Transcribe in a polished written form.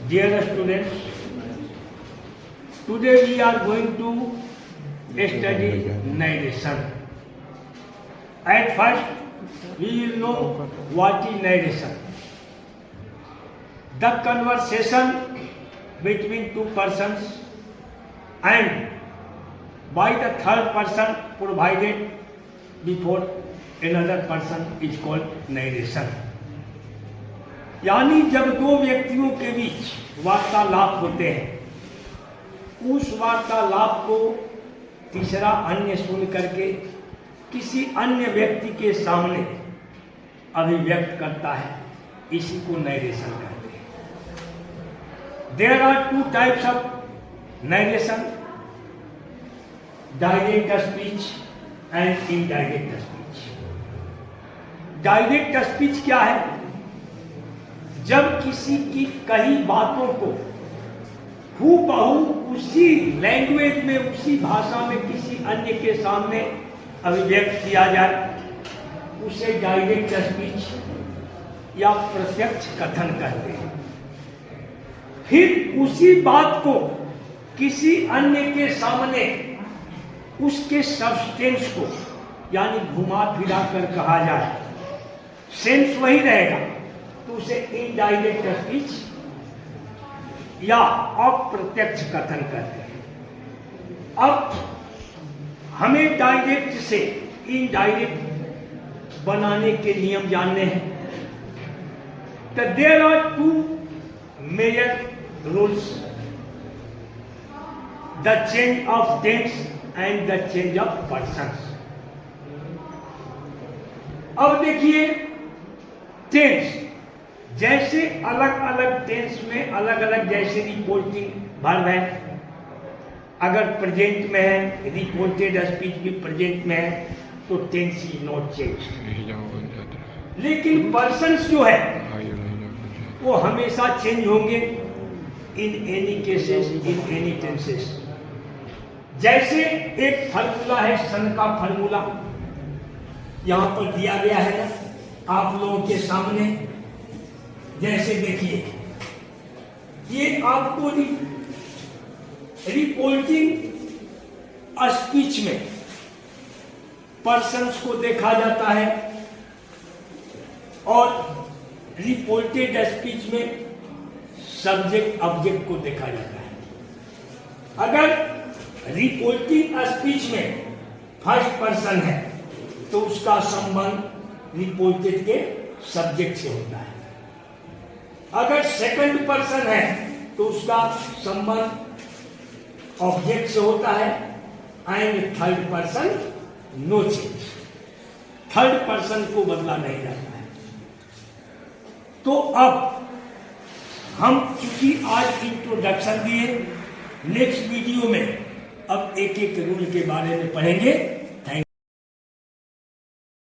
Dear students, today we are going to study narration. At first, we will know what is narration. The conversation between two persons and by the third person provided before another person is called narration. यानी जब दो व्यक्तियों के बीच वार्तालाप होते हैं, उस वार्तालाप को तीसरा अन्य सुन करके किसी अन्य व्यक्ति के सामने अभिव्यक्त करता है, इसी को नरेशन कहते हैं। There are two types of narration, direct speech and indirect speech. Direct speech क्या है? जब किसी की कही बातों को हूबहू उसी लैंग्वेज में, उसी भाषा में किसी अन्य के सामने अभिव्यक्त किया जाए, उसे डायरेक्ट स्पीच या प्रत्यक्ष कथन कहते हैं। फिर उसी बात को किसी अन्य के सामने उसके सब्सटेंस को यानी घुमा फिरा कर कहा जाए, सेंस वही रहेगा, तो उसे इनडायरेक्ट स्पीच या अप्रत्यक्ष कथन कहते हैं। अब हमें डायरेक्ट से इनडायरेक्ट बनाने के नियम जानने हैं। तो there are two major rules, the change of tense and the change of persons. अब देखिए, टेंस जैसे अलग अलग टेंस में अलग अलग, जैसे रिपोर्टिंग वर्ब है, अगर प्रेजेंट में है, रिपोर्टेड स्पीच भी प्रेजेंट में है, तो टेंस इज नॉट चेंज। लेकिन पर्सन्स जो है वो हमेशा चेंज होंगे in any cases, in any tenses. जैसे एक फार्मूला है, सन का फार्मूला यहां पर दिया गया है ना आप लोगों के सामने। जैसे देखिए, ये आपको रिपोर्टिंग स्पीच में पर्सन्स को देखा जाता है और रिपोर्टेड स्पीच में सब्जेक्ट ऑब्जेक्ट को देखा जाता है। अगर रिपोर्टिंग स्पीच में फर्स्ट पर्सन है तो उसका संबंध रिपोर्टेड के सब्जेक्ट से होता है। अगर सेकंड पर्सन है तो उसका संबंध ऑब्जेक्ट से होता है। And third person no change, third person को बदला नहीं जाता है। तो अब हम चूंकि आज इंट्रोडक्शन दिए, नेक्स्ट वीडियो में अब एक एक रूल के बारे में पढ़ेंगे।